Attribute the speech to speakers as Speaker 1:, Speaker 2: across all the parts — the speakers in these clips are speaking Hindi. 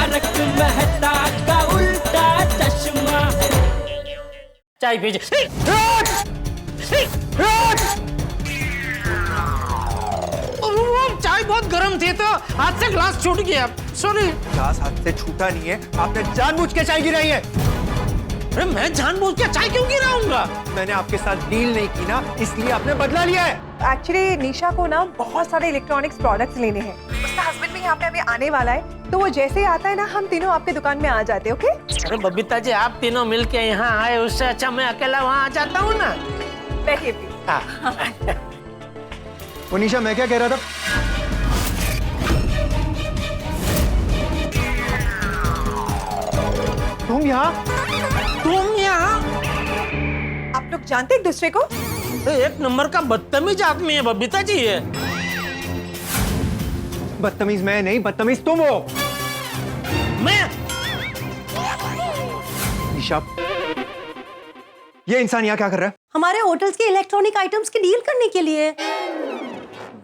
Speaker 1: तारक मेहता का उल्टा चश्मा।
Speaker 2: चाय पीजिए। चाय बहुत गर्म थी तो हाथ से ग्लास छूट गया, सॉरी।
Speaker 3: ग्लास हाथ से छूटा नहीं है, आपने जानबूझ के चाय गिराई है।
Speaker 2: अरे मैं जानबूझ के चाय क्यों गिराऊंगा?
Speaker 3: मैंने आपके साथ डील नहीं की ना, इसलिए आपने बदला लिया है।
Speaker 4: एक्चुअली निशा को ना बहुत सारे इलेक्ट्रॉनिक्स प्रोडक्ट्स लेने हैं। उसका हस्बैंड भी यहाँ पे अभी आने वाला है, तो वो जैसे ही आता है ना हम तीनों आपके दुकान में आ जाते हैं, ओके?
Speaker 2: अरे बबीता जी, आप तीनों मिलके यहाँ आए, उससे अच्छा मैं अकेला वहाँ आ जाता हूँ ना।
Speaker 4: बैठिए प्लीज।
Speaker 3: वो निशा, मैं क्या कह रहा था, तुम यहाँ
Speaker 4: आप लोग जानते एक दूसरे को?
Speaker 2: एक नंबर का बदतमीज आदमी है बबीता जी ये।
Speaker 3: बदतमीज मैं नहीं, बदतमीज तुम हो।
Speaker 2: मैं?
Speaker 3: निशा, ये इंसान यहाँ क्या कर रहा है?
Speaker 5: हमारे होटल्स के इलेक्ट्रॉनिक आइटम्स की डील करने के लिए।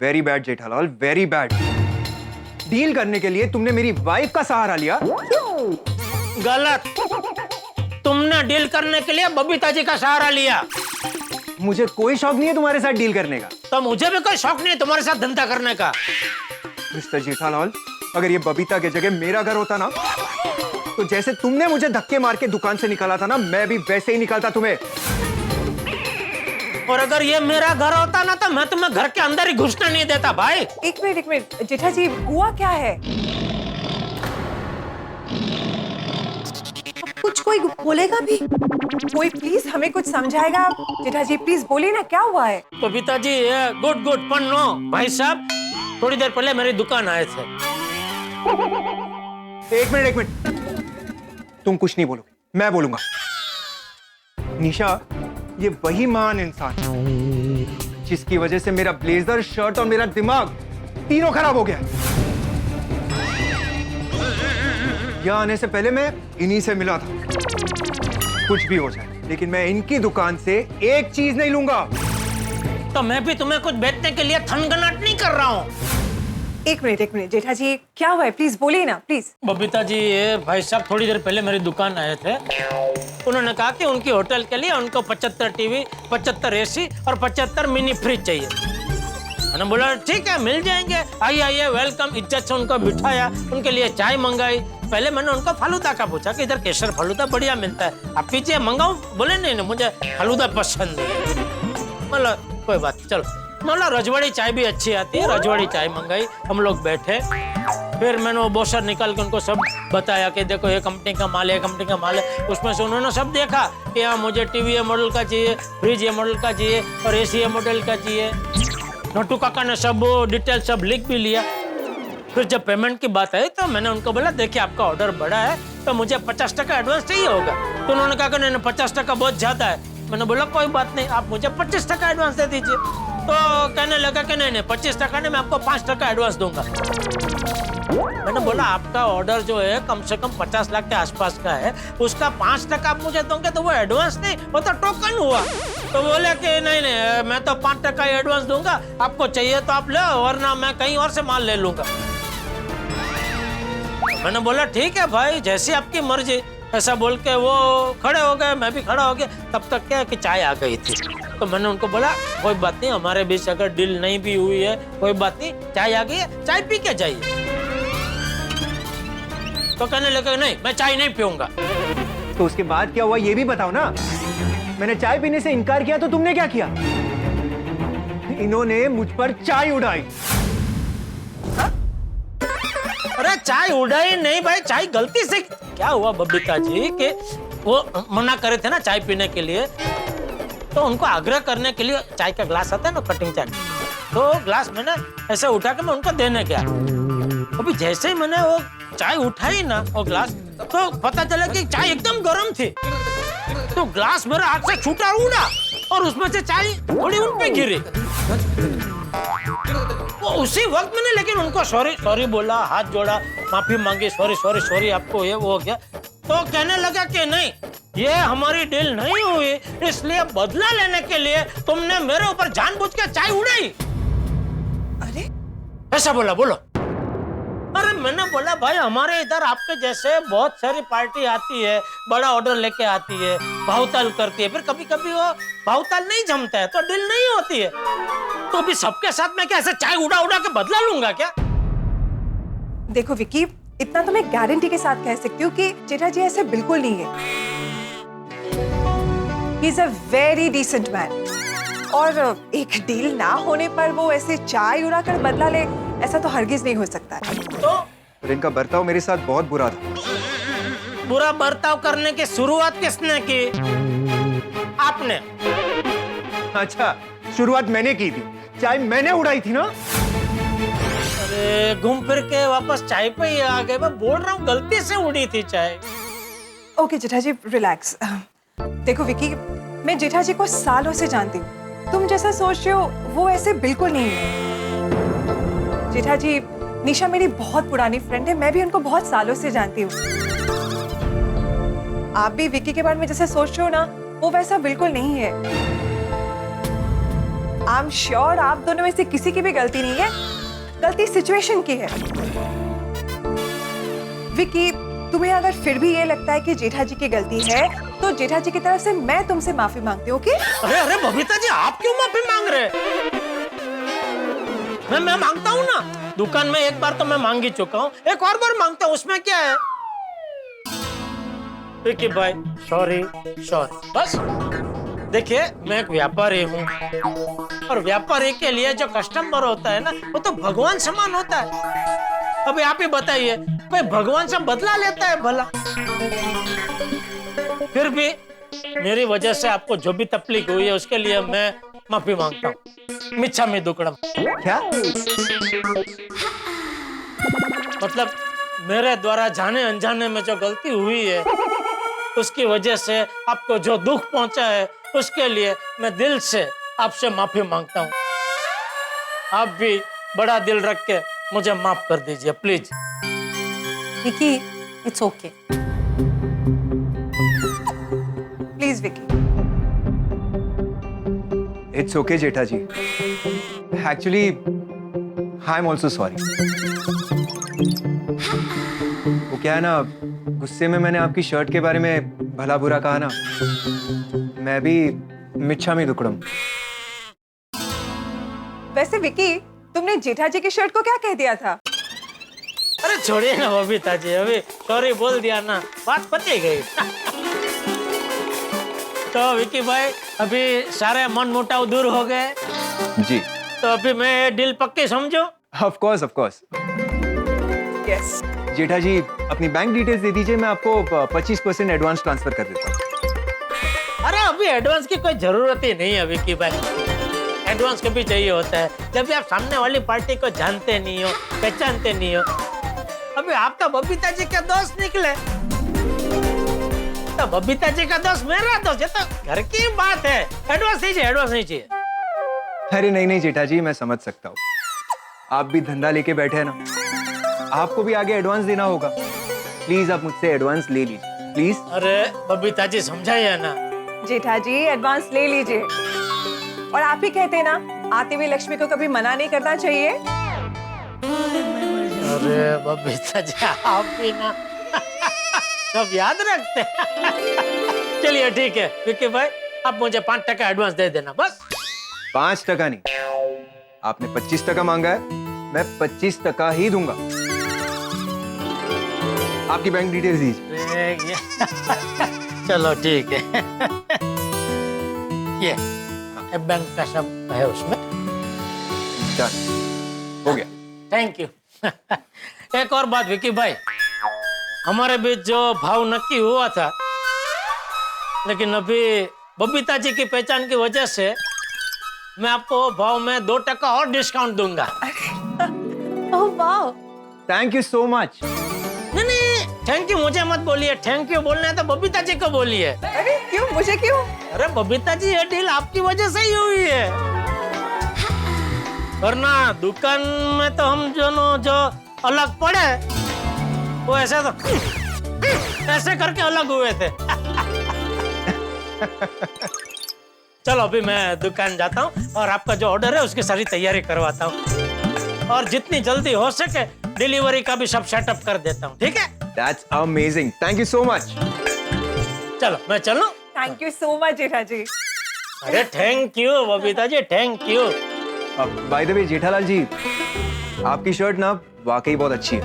Speaker 3: Very bad Jethalal, very bad. Deal करने के लिए तुमने मेरी वाइफ का सहारा लिया।
Speaker 2: गलत। तुमने डील करने के लिए बबीता जी का सहारा लिया।
Speaker 3: मुझे कोई शौक नहीं है तुम्हारे साथ डील करने का।
Speaker 2: तो मुझे भी कोई शौक नहीं है तुम्हारे साथ धंधा करने का।
Speaker 3: मिस्टर जेठालाल, अगर ये बबीता की जगह मेरा घर होता ना, तो जैसे तुमने मुझे धक्के मार के दुकान से निकाला था ना, मैं भी वैसे ही निकालता तुम्हें।
Speaker 2: और अगर ये मेरा घर होता ना, तो मैं तुम्हें घर के अंदर ही घुसना नहीं देता भाई।
Speaker 4: एक मिनट जेठा जी, हुआ क्या है?
Speaker 5: कुछ कोई बोलेगा भी?
Speaker 4: कोई प्लीज हमें कुछ समझाएगा? जेठा जी प्लीज बोलिए ना, क्या हुआ है?
Speaker 2: बबीता जी, गुड गुड पण नो। भाई साहब थोड़ी देर पहले मेरी दुकान आए थे।
Speaker 3: एक मिनट, तुम कुछ नहीं बोलोगे, मैं बोलूंगा। निशा, ये वही महान इंसान जिसकी वजह से मेरा ब्लेजर, शर्ट और मेरा दिमाग तीनों खराब हो गया। यहाँ आने से पहले मैं इन्हीं से मिला था। कुछ भी हो जाए, लेकिन मैं इनकी दुकान से एक चीज नहीं लूंगा।
Speaker 2: तो मैं भी तुम्हें कुछ बेचने के लिए थनगनाट नहीं कर रहा हूँ।
Speaker 4: एक मिनट जेठा जी, क्या हुआ है? प्लीज बोलिए ना, प्लीज।
Speaker 2: बबीता जी, ये भाई साहब थोड़ी देर पहले मेरी दुकान आए थे। उन्होंने कहा कि उनकी होटल के लिए उनको 75 टीवी, 75 एसी और 75 मिनी फ्रिज चाहिए। मैंने बोला ठीक है, मिल जाएंगे, आइए वेलकम। इज्जत से उनको बिठाया, उनके लिए चाय मंगाई। पहले मैंने उनको फालूदा का पूछा कि इधर केसर फालूदा बढ़िया मिलता है, आप पीछे मंगाऊं? बोले नहीं, मुझे फालूदा पसंद है। मतलब कोई बात, चलो। मतलब रजवाड़ी चाय भी अच्छी आती है, रजवाड़ी चाय मंगाई। हम लोग बैठे, फिर मैंने वो बोशर निकाल के उनको सब बताया कि देखो ये कंपनी का माल है, कंपनी का माल है। उसमें से उन्होंने सब देखा कि हाँ मुझे टीवी ये मॉडल का चाहिए, फ्रिज ये मॉडल का चाहिए और एसी ये मॉडल का चाहिए। नोटू काका ने सब डिटेल सब लिख भी लिया। फिर जब पेमेंट की बात आई तो मैंने उनको बोला देखिए आपका ऑर्डर बड़ा है तो मुझे 50% एडवांस चाहिए होगा। तो उन्होंने कहा कि नहीं 50% बहुत ज्यादा है। मैंने बोला कोई बात नहीं, आप मुझे 25% एडवांस दे दीजिए। तो कहने लगा कि नहीं 25% नहीं, मैं आपको 5% एडवांस दूंगा। मैंने बोला आपका ऑर्डर जो है कम से कम 50 लाख के आसपास का है, उसका 5% आप मुझे दोगे तो वो एडवांस नहीं, वो तो टोकन हुआ। तो बोले कि नहीं मैं तो 5% एडवांस दूंगा, आपको चाहिए तो आप लो वरना मैं कहीं और से माल ले लूंगा। मैंने बोला ठीक है भाई, जैसी आपकी मर्जी। ऐसा बोल के वो खड़े हो गए, मैं भी खड़ा हो गया। तब तक क्या कि चाय आ गई थी। तो मैंने उनको बोला कोई बात नहीं, हमारे बीच अगर डील नहीं भी हुई है कोई बात नहीं, चाय आ गई है, चाय पी के जाइए। तो कहने लगे नहीं मैं चाय नहीं पीऊंगा।
Speaker 3: तो उसके बाद क्या हुआ ये भी बताओ ना। मैंने चाय पीने से इनकार किया तो तुमने क्या किया? इन्होंने मुझ पर चाय उड़ाई।
Speaker 2: अरे चाय उड़ाई नहीं भाई, चाय गलती से। क्या हुआ बबीता जी कि वो मना करे थे ना चाय पीने के लिए, तो उनको आग्रह करने के लिए चाय का ग्लास आता है ना कटिंग चाय, तो ग्लास मैंने ऐसे उठा के मैं उनको देने गया। अभी जैसे ही मैंने वो चाय उठाई ना वो ग्लास, तो पता चला कि चाय एकदम गर्म थी। तो ग्लास मेरे हाथ से छूटा उड़ा और उसमें से चाय थोड़ी उन पे गिरी। वो उसी वक्त मैंने लेकिन उनको सॉरी बोला, हाथ जोड़ा, माफी मांगी, सॉरी आपको ये वो हो गया। तो कहने लगा कि नहीं ये हमारी डील नहीं हुई, इसलिए बदला लेने के लिए तुमने मेरे ऊपर जानबूझ के चाय उड़ाई।
Speaker 4: अरे
Speaker 2: ऐसा बोला। बोलो। अरे मैंने बोला भाई हमारे इधर आपके जैसे बहुत सारी पार्टी आती है, बड़ा ऑर्डर लेके आती है, भावताल करती है, फिर कभी कभी वो भावताल नहीं जमता है तो डील नहीं होती है। तो अभी सबके साथ मैं क्या ऐसे चाय उड़ा उड़ा के बदला लूंगा क्या?
Speaker 4: देखो विकी, इतना तो मैं गारंटी के साथ कह सकती हूँ कि जेठा जी ऐसे बिल्कुल नहीं है। He is a very decent man. और एक डील ना होने पर वो ऐसे चाय उड़ाकर बदला ले, ऐसा तो हरगिज नहीं हो सकता है।
Speaker 2: तो
Speaker 3: और इनका बर्ताव मेरे साथ बहुत बुरा था।
Speaker 2: बुरा बर्ताव करने की शुरुआत किसने की? आपने।
Speaker 3: अच्छा, शुरुआत मैंने की थी, चाय मैंने उड़ाई थी ना।
Speaker 2: अरे घूम फिर के वापस चाय पे ही आ गए। मैं बोल रहा हूँ गलती से उड़ी थी चाय।
Speaker 4: ओके जेठा जी, रिलैक्स। देखो विकी, मैं जेठा जी को सालों से जानती हूँ। तुम जैसा सोच रहे हो वो ऐसे बिल्कुल नहीं है। जेठा जी, निशा मेरी बहुत पुरानी फ्रेंड है, मैं भी उनको बहुत सालों से जानती हूँ। आप भी विकी के बारे में जैसे सोच रहे हो ना, वो वैसा बिल्कुल नहीं है। आई एम श्योर आप दोनों में से किसी की भी गलती नहीं है, गलती सिचुएशन की है। विकी, तुम्हें अगर फिर भी ये लगता है कि जेठा जी की गलती है, तो जेठा जी की तरफ से मैं तुमसे माफी मांगती हूँ, ओके?
Speaker 2: अरे अरे बबीता जी, आप क्यों माफी मांग रहे? मैं मांगता हूँ ना, दुकान में एक बार तो मैं मांग ही चुका हूँ, एक और बार मांगता हूँ, उसमें क्या है? विकी भाई, सॉरी सॉरी। बस देखिए, मैं एक व्यापारी हूँ और व्यापारी के लिए जो कस्टमर होता है ना, वो तो भगवान समान होता है। अभी आप ही बताइए, कोई भगवान से बदला लेता है भला? फिर भी मेरी वजह से आपको जो भी तकलीफ हुई है उसके लिए मैं माफी मांगता हूँ। मिच्छामी दुक्कडम।
Speaker 3: क्या?
Speaker 2: मतलब मेरे द्वारा जाने अनजाने में जो गलती हुई है, उसकी वजह से आपको जो दुख पहुंचा है, उसके लिए मैं दिल से आपसे माफी मांगता हूँ। आप भी बड़ा दिल रख के मुझे माफ कर दीजिए please.
Speaker 5: Vicky, it's okay.
Speaker 4: Please Vicky.
Speaker 3: It's okay Jetha ji. Actually I am also sorry. वो क्या है ना, गुस्से में मैंने आपकी शर्ट के बारे में भला बुरा कहा ना। मैं भी मिच्छामी दुक्कडम।
Speaker 4: वैसे विकी, तुमने जेठा जी की शर्ट को क्या कह दिया था?
Speaker 2: अरे छोड़िए ना बबीता जी, अभी सॉरी बोल दिया ना, बात पती गई। तो विकी भाई, अभी सारे मन मुटाव दूर हो गए,
Speaker 3: जी।
Speaker 2: तो अभी मैं डील पक्की समझो?
Speaker 3: Of course of course.
Speaker 4: Yes.
Speaker 3: Jetha ji, अपनी बैंक डिटेल्स दे दीजिए, मैं आपको 25% एडवांस ट्रांसफर कर देता हूँ।
Speaker 2: अरे अभी एडवांस की कोई जरूरत ही नहीं है विकी भाई। एडवांस कभी चाहिए होता है जब भी आप सामने वाली पार्टी को जानते नहीं हो, पहचानते नहीं हो। अभी आप तो बबीता जी के दोस्त निकले, तो बबीता जी का दोस्त मेरा दोस्त, ये तो घर की बात है। एडवांस नहीं चाहिए, एडवांस नहीं चाहिए।
Speaker 3: अरे नहीं नहीं जेठा जी, मैं समझ सकता हूँ, आप भी धंधा लेके बैठे हैं ना, आपको भी आगे एडवांस देना होगा। प्लीज आप मुझसे एडवांस ले लीजिए प्लीज।
Speaker 2: अरे बबीता जी समझाइए ना।
Speaker 4: जेठा जी, एडवांस ले लीजिए। और आप ही कहते हैं ना, आती हुई लक्ष्मी को कभी मना नहीं करना चाहिए।
Speaker 2: अरे बबीता जी, आप भी ना सब याद रखते हैं। चलिए ठीक है विकी भाई, आप मुझे 5% एडवांस दे देना बस।
Speaker 3: 5% नहीं, आपने 25% मांगा है, मैं 25% ही दूंगा। आपकी बैंक डिटेल्स दीजिए।
Speaker 2: चलो ठीक है। ये बैंक का सब है उसमें।
Speaker 3: डन, हो गया।
Speaker 2: Thank you. एक और बात विकी भाई, हमारे बीच जो भाव नक्की हुआ था, लेकिन अभी बबीता जी की पहचान की वजह से मैं आपको भाव में 2% और डिस्काउंट दूंगा।
Speaker 5: ओह वाह,
Speaker 3: थैंक यू सो मच।
Speaker 2: नहीं नहीं, थैंक यू मुझे मत बोलिए, थैंक यू बोलना है तो बबीता जी को बोलिए।
Speaker 4: अरे क्यों, मुझे क्यों?
Speaker 2: अरे बबीता जी, ये डील आपकी वजह से ही हुई है, वरना दुकान में तो हम दोनों जो अलग पड़े, वो ऐसे तो ऐसे करके अलग हुए थे। चलो अभी मैं दुकान जाता हूँ और आपका जो ऑर्डर है उसकी सारी तैयारी करवाता हूँ। और जितनी जल्दी हो सके डिलीवरी का भी सब सेटअप कर देता हूँ, ठीक है?
Speaker 3: That's amazing. Thank you so much.
Speaker 2: चलो मैं चलूं?
Speaker 4: Thank you so much Jetha ji.
Speaker 2: अरे thank you Babita ji, thank you.
Speaker 3: By the way Jethalal ji, आपकी शर्ट ना वाकई बहुत अच्छी है।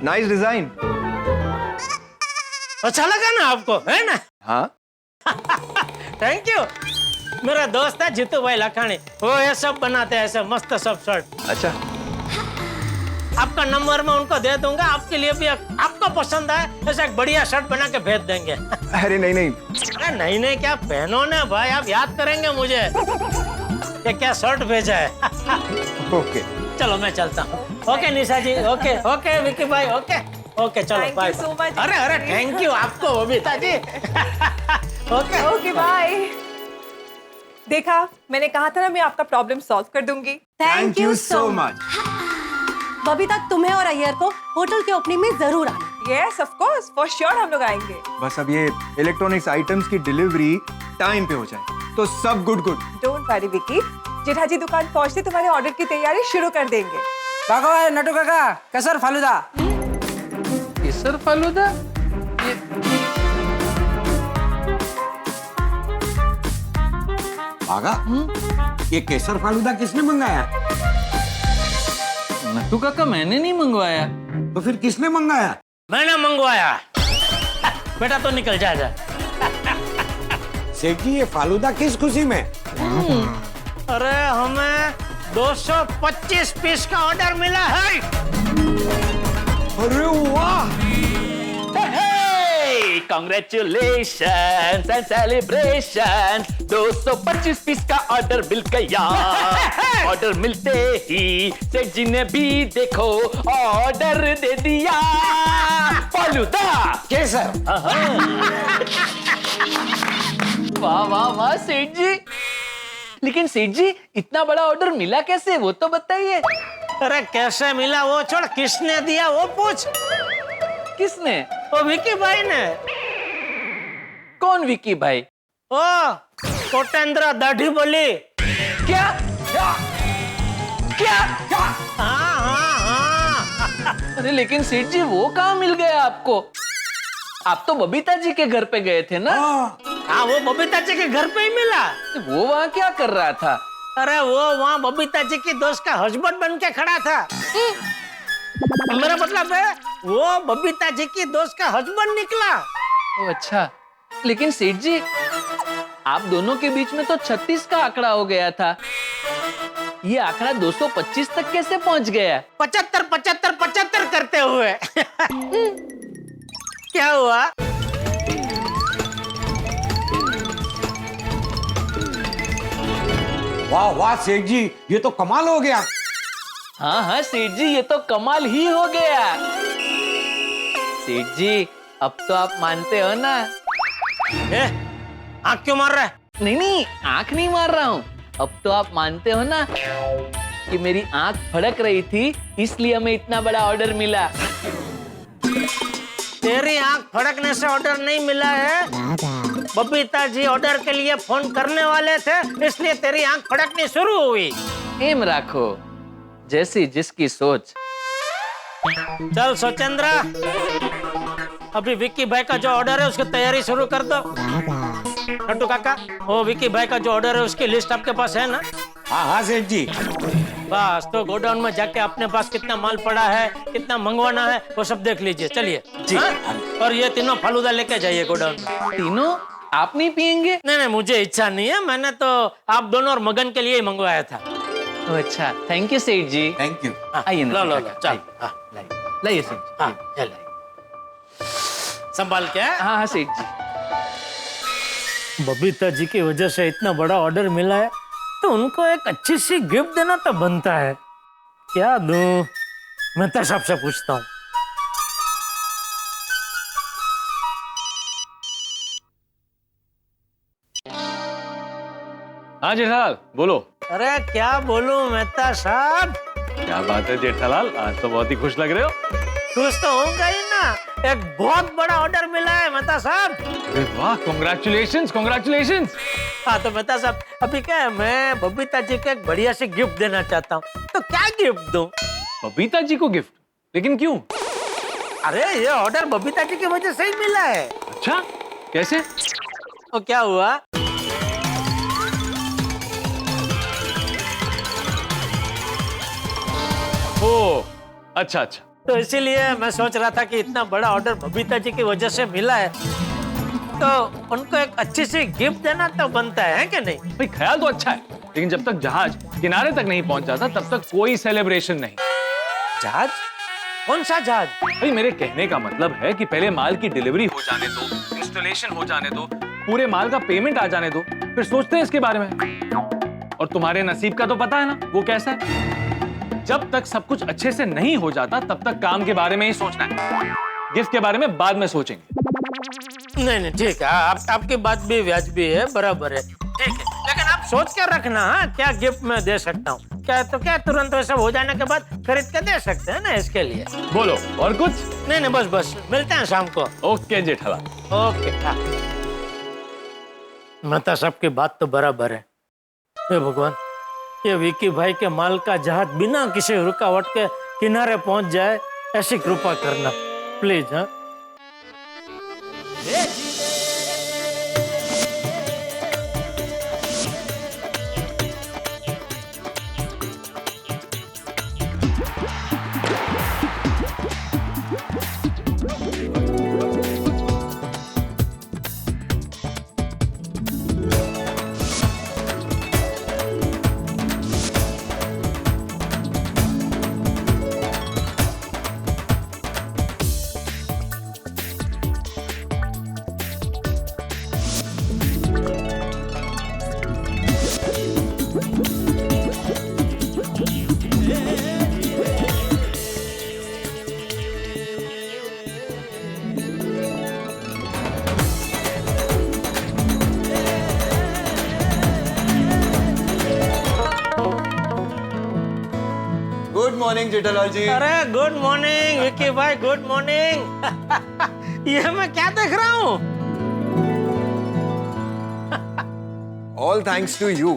Speaker 3: Nice design.
Speaker 2: अच्छा लगा ना आपको, है ना?
Speaker 3: हाँ
Speaker 2: थैंक यू। मेरा दोस्त है जीतू भाई लखानी, वो ये सब बनाते हैं ऐसे मस्त सब शर्ट।
Speaker 3: अच्छा,
Speaker 2: आपका नंबर मैं उनको दे दूंगा, आपके लिए भी आपको पसंद आए ऐसा एक बढ़िया शर्ट बना के भेज देंगे।
Speaker 3: अरे नहीं नहीं,
Speaker 2: अरे नहीं नहीं क्या पहनो ना भाई, आप याद करेंगे मुझे कि क्या शर्ट भेजा है।
Speaker 3: ओके
Speaker 2: चलो मैं चलता हूँ। Okay Nisha ji, okay okay Vicky भाई, ओके ओके चलो
Speaker 4: Thank you
Speaker 2: bye.
Speaker 4: so much,
Speaker 2: अरे अरे
Speaker 4: Vicky।
Speaker 2: थैंक यू आपको Babita ji. Okay
Speaker 4: okay bye. देखा, मैंने कहा था ना मैं आपका प्रॉब्लम सॉल्व कर दूंगी।
Speaker 5: Thank you so
Speaker 3: much.
Speaker 5: Babita, तुम्हें और अय्यर को होटल के ओपनिंग में जरूर आना।
Speaker 4: Yes of course, for sure हम लोग आएंगे।
Speaker 3: बस अब ये इलेक्ट्रॉनिक्स आइटम्स की डिलीवरी टाइम पे हो जाए तो सब good good.
Speaker 4: Don't worry Vicky, Jetha ji दुकान पहुंचते तुम्हारे ऑर्डर की तैयारी शुरू कर देंगे।
Speaker 6: काका, नटू काका, केसर फालूदा।
Speaker 7: केसर फालूदा?
Speaker 6: आगा, ये केसर फालूदा किसने मंगाया?
Speaker 7: नट्टू काका, मैंने नहीं मंगवाया।
Speaker 6: तो फिर किसने मंगाया?
Speaker 2: मैंने मंगवाया। बेटा तो निकल जा।
Speaker 6: सेठ जी, ये फालूदा किस खुशी में?
Speaker 2: अरे हमें 225 पीस का ऑर्डर मिला है।
Speaker 6: अरे वाह!
Speaker 1: Congratulations and celebrations 225 पीस का ऑर्डर मिल गया। ऑर्डर मिलते ही सेठ जी ने भी देखो ऑर्डर दे दिया फालूदा
Speaker 6: केसर।
Speaker 1: वाह वाह वाह सेठ जी, लेकिन सेठ जी इतना बड़ा ऑर्डर मिला कैसे, वो तो बताइए।
Speaker 2: अरे कैसे मिला वो छोड़, किसने दिया वो पूछ।
Speaker 1: किसने?
Speaker 2: वो विकी भाई ने।
Speaker 1: कौन विकी भाई?
Speaker 2: ओ कोटेंद्र दाढ़ी बोली।
Speaker 1: क्या क्या क्या?
Speaker 2: हाँ।
Speaker 1: अरे लेकिन सेठ जी वो कहाँ मिल गया आपको? आप तो बबीता जी के घर पे गए थे ना?
Speaker 2: हाँ वो बबीता जी के घर पे ही मिला।
Speaker 1: वो वहाँ क्या कर रहा था?
Speaker 2: अरे वो वहाँ बबीता जी की दोस्त का हस्बैंड बन के खड़ा था। मेरा मतलब है वो बबीता जी की दोस्त का हस्बैंड निकला।
Speaker 1: ओ अच्छा, लेकिन सेठ जी आप दोनों के बीच में तो 36 का आंकड़ा हो गया था, ये आंकड़ा 225 तक कैसे पहुंच गया?
Speaker 2: 75 75 75 करते हुए। क्या हुआ?
Speaker 6: वाह वाह सेठ जी, ये तो कमाल हो गया।
Speaker 1: हाँ हाँ सेठ जी, ये तो कमाल ही हो गया। सेठ जी अब तो आप मानते हो ना?
Speaker 2: आँख क्यों मार रहा है?
Speaker 1: नहीं नहीं, आंख नहीं मार रहा हूँ। अब तो आप मानते हो ना कि मेरी आंख फड़क रही थी, इसलिए हमें इतना बड़ा ऑर्डर मिला।
Speaker 2: तेरी आँख फड़कने से ऑर्डर नहीं मिला है, बबीता जी ऑर्डर के लिए फोन करने वाले थे, इसलिए तेरी आँख फड़कनी शुरू हुई।
Speaker 1: एम राखो, जैसी जिसकी सोच।
Speaker 2: चल सोचेंद्रा, अभी विक्की भाई का जो ऑर्डर है उसकी तैयारी शुरू कर दो। नट्टू काका, वो विक्की भाई का जो ऑर्डर है उसकी लिस्ट आपके पास है ना?
Speaker 6: हाँ हाँ सेठ जी।
Speaker 2: बस तो गोडाउन में जाके अपने पास कितना माल पड़ा है, कितना मंगवाना है, वो सब देख लीजिए। चलिए जी। और ये तीनों फालूदा लेके जाइए गोडाउन में।
Speaker 1: तीनों आप नहीं पियेंगे?
Speaker 2: नहीं नहीं, मुझे इच्छा नहीं है, मैंने तो आप दोनों और मगन के लिए ही मंगवाया था।
Speaker 1: तो अच्छा, थैंक यू सेठ जी।
Speaker 6: Thank you.
Speaker 1: आइए ना,
Speaker 2: लो चल।
Speaker 1: लाइए सेठ जी।
Speaker 2: हाँ ये लाइए। संभाल के।
Speaker 1: हाँ हाँ सेठ जी।
Speaker 2: बबीता जी की वजह से इतना बड़ा ऑर्डर मिला है तो उनको एक अच्छी सी गिफ्ट देना तो बनता है। क्या दूं? मैं तो सबसे पूछता हूँ।
Speaker 8: हाँ जेठालाल बोलो।
Speaker 2: अरे क्या बोलूं मेहता साहब?
Speaker 8: क्या बात है जेठालाल, आज तो बहुत ही खुश लग रहे हो।
Speaker 2: खुश तो होऊंगा ही ना, एक बहुत बड़ा ऑर्डर मिला है मेहता साहब।
Speaker 8: अरे वाह, कांग्रेचुलेशंस कांग्रेचुलेशंस।
Speaker 2: हाँ तो मेहता साहब अभी क्या है, मैं बबीता जी को एक बढ़िया सी गिफ्ट देना चाहता हूँ, तो क्या गिफ्ट दूं?
Speaker 8: बबीता जी को गिफ्ट? लेकिन क्यों?
Speaker 2: अरे ये ऑर्डर बबीता जी की वजह से ही मिला है।
Speaker 8: अच्छा, कैसे?
Speaker 2: तो क्या हुआ?
Speaker 8: ओ, अच्छा अच्छा।
Speaker 2: तो इसीलिए मैं सोच रहा था कि इतना बड़ा ऑर्डर बबीता जी की वजह से मिला है, तो उनको एक अच्छी सी गिफ्ट देना तो बनता है कि नहीं?
Speaker 8: भाई ख्याल तो अच्छा है, लेकिन जब तक जहाज किनारे तक नहीं पहुंच जाता तब तक कोई सेलिब्रेशन नहीं।
Speaker 2: जहाज? कौन सा जहाज?
Speaker 8: भाई मेरे कहने का मतलब है कि पहले माल की डिलीवरी हो जाने दो, इंस्टॉलेशन हो जाने दो, पूरे माल का पेमेंट आ जाने दो, फिर सोचते हैं इसके बारे में। और तुम्हारे नसीब का तो पता है ना वो कैसा है। जब तक सब कुछ अच्छे से नहीं हो जाता तब तक काम के बारे में ही सोचना है, गिफ्ट के बारे में बाद में सोचेंगे।
Speaker 2: नहीं ठीक है, आपकी बात भी वाजिबी है, बराबर है, ठीक है, लेकिन आप सोच कर रखना हाँ क्या गिफ्ट मैं दे सकता हूँ। क्या तुरंत वैसा हो जाने के बाद खरीद के दे सकते हैं ना, इसके लिए।
Speaker 8: बोलो और कुछ?
Speaker 2: नहीं बस मिलते हैं शाम को।
Speaker 8: ओके जेठालाल।
Speaker 2: ओके। माता सबकी बात तो बराबर है। हे भगवान, ये विकी भाई के माल का जहाज बिना किसी रुकावट के किनारे पहुंच जाए, ऐसी कृपा करना प्लीज। हाँ
Speaker 3: गुड मॉर्निंग जेठालाल जी।
Speaker 2: अरे गुड मॉर्निंग विकी भाई, गुड मॉर्निंग। ये मैं क्या देख रहा हूँ?
Speaker 3: All thanks to you.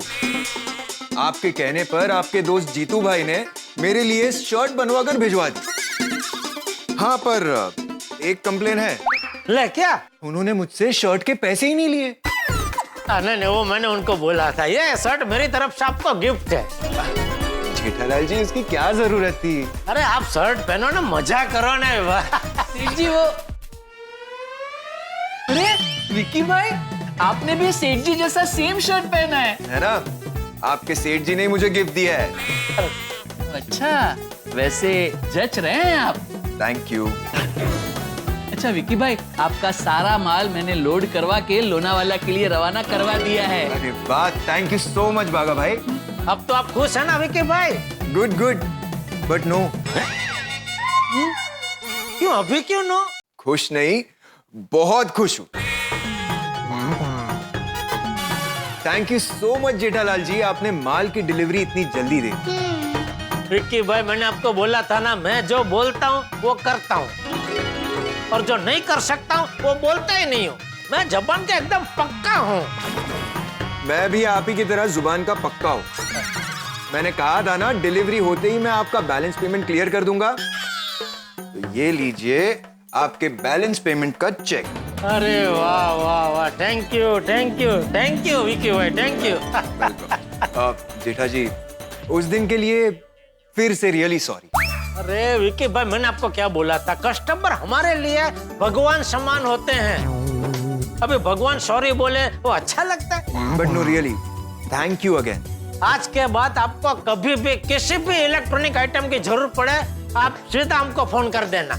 Speaker 3: आपके कहने पर आपके दोस्त जीतू भाई ने मेरे लिए शर्ट बनवा कर भिजवा दी। हाँ पर एक कंप्लेन है।
Speaker 2: ले क्या?
Speaker 3: उन्होंने मुझसे शर्ट के पैसे ही नहीं लिए।
Speaker 2: नहीं वो मैंने उनको बोला था, ये शर्ट मेरी तरफ से आपको गिफ्ट है।
Speaker 3: जेठालाल जी इसकी क्या जरूरत थी?
Speaker 2: अरे आप शर्ट पहनो ना, मजा करो ना।
Speaker 7: सेठ जी वो, अरे विकी भाई आपने भी सेठ जी जैसा सेम शर्ट पहना है
Speaker 3: ना? आपके सेठ जी ने मुझे गिफ्ट दिया है।
Speaker 7: अच्छा, वैसे जच रहे हैं आप।
Speaker 3: Thank you.
Speaker 7: अच्छा विकी भाई, आपका सारा माल मैंने लोड करवा के लोनावाला के लिए रवाना करवा दिया है।
Speaker 3: अरे वाह, थैंक यू सो मच बागा भाई।
Speaker 2: अब तो आप खुश है ना विकी भाई?
Speaker 3: Good good, but no.
Speaker 2: क्यों अभी क्यों नो?
Speaker 3: खुश नहीं, बहुत खुश हूँ। Thank you so much Jethalal ji, आपने माल की डिलीवरी इतनी जल्दी दे दी।
Speaker 2: विक्की भाई मैंने आपको बोला था ना, मैं जो बोलता हूँ वो करता हूँ, और जो नहीं कर सकता हूँ वो बोलता ही नहीं हूँ। मैं जबान का एकदम पक्का हूँ।
Speaker 3: मैं भी आप ही की तरह जुबान का पक्का हूँ। मैंने कहा था ना डिलीवरी होते ही मैं आपका बैलेंस पेमेंट क्लियर कर दूंगा। तो ये लीजिए आपके बैलेंस पेमेंट का चेक।
Speaker 2: अरे वाह वाह वाह, thank you thank you thank you Vicky भाई, थैंक यू।
Speaker 3: जेठा जी उस दिन के लिए फिर से रियली सॉरी।
Speaker 2: अरे विक्की भाई मैंने आपको क्या बोला था, कस्टमर हमारे लिए भगवान समान होते हैं। अभी भगवान सॉरी बोले वो अच्छा लगता है?
Speaker 3: But no really, thank you again.
Speaker 2: आज के बाद आपको कभी भी किसी भी इलेक्ट्रॉनिक आइटम की जरूरत पड़े, आप सीधा हमको फोन कर देना।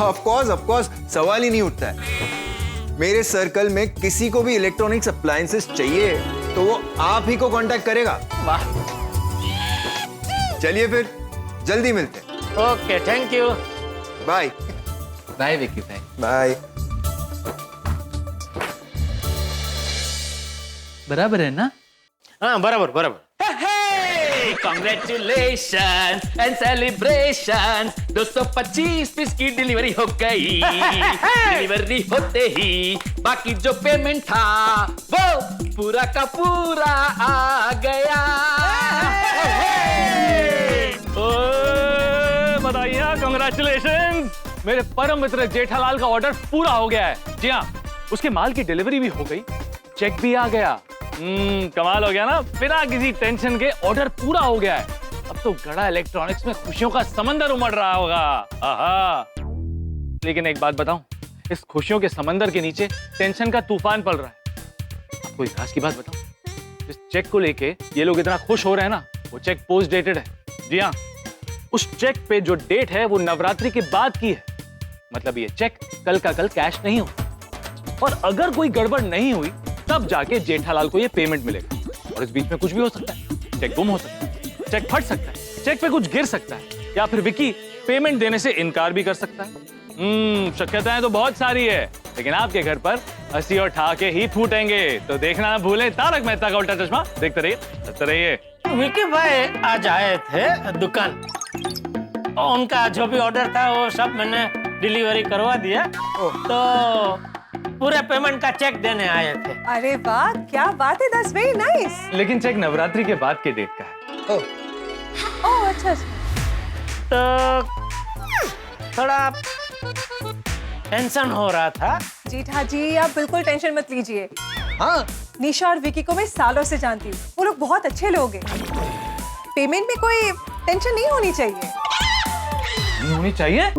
Speaker 3: ऑफ कोर्स, सवाल ही नहीं उठता है। मेरे सर्कल में किसी को भी इलेक्ट्रॉनिक्स अप्लायंसेस चाहिए तो वो आप ही को कांटेक्ट करेगा।
Speaker 2: वाह,
Speaker 3: चलिए फिर जल्दी मिलते हैं।
Speaker 2: Okay thank you,
Speaker 3: bye.
Speaker 7: Bye Vicky भाई।
Speaker 3: बाय।
Speaker 7: बराबर है ना?
Speaker 2: हाँ बराबर बराबर।
Speaker 1: कॉन्ग्रेचुलेशन एंड सेलिब्रेशन 225 पीस की डिलीवरी हो गई। डिलीवरी होते ही बाकी जो पेमेंट था वो पूरा का पूरा आ गया।
Speaker 8: बताइए, कॉन्ग्रेचुलेशन, मेरे परम मित्र जेठालाल का ऑर्डर पूरा हो गया है। जी हाँ, उसके माल की डिलीवरी भी हो गई, चेक भी आ गया। कमाल हो गया ना, बिना किसी टेंशन के ऑर्डर पूरा हो गया है। अब तो गड़ा इलेक्ट्रॉनिक्स में खुशियों का समंदर उमड़ रहा होगा। आहा। लेकिन एक बात बताऊं, इस खुशियों के समंदर के नीचे टेंशन का तूफान पल रहा है। आपको एक खास की बात बताऊं, इस चेक को लेके ये लोग इतना खुश हो रहे हैं ना, वो चेक पोस्ट डेटेड है। जी हाँ, उस चेक पे जो डेट है वो नवरात्रि के बाद की है। मतलब ये चेक कल का कल कैश नहीं हो, और अगर कोई गड़बड़ नहीं हुई तब जाके जेठालाल को ये पेमेंट मिलेगा। और इस बीच में कुछ भी हो सकता है, चेक गुम हो सकता है, चेक फट सकता है, चेक पे कुछ गिर सकता है, या फिर विकी पेमेंट देने से इनकार भी कर सकता है। शक्यताएं तो बहुत सारी है, लेकिन आपके घर पर हंसी और ठहाके ही फूटेंगे। तो देखना ना भूलें तारक मेहता का उल्टा चश्मा। देखते रहिए, हंसते रहिए।
Speaker 2: विकी भाई आज आए थे दुकान, और उनका जो भी ऑर्डर था वो सब मैंने डिलीवरी करवा दिया। तो पूरे पेमेंट का चेक देने आए थे।
Speaker 4: अरे वाह, क्या बात है, दैट्स वेरी नाइस।
Speaker 8: लेकिन चेक नवरात्रि के बाद के डेट का है।
Speaker 4: ओह अच्छा।
Speaker 2: तो थोड़ा टेंशन हो रहा था।
Speaker 4: जेठा जी आप बिल्कुल टेंशन मत लीजिए।
Speaker 2: हाँ,
Speaker 4: निशा और विकी को मैं सालों से जानती हूँ, वो लोग बहुत अच्छे लोग हैं। पेमेंट में कोई टेंशन नहीं होनी चाहिए।
Speaker 8: नहीं होनी चाहिए?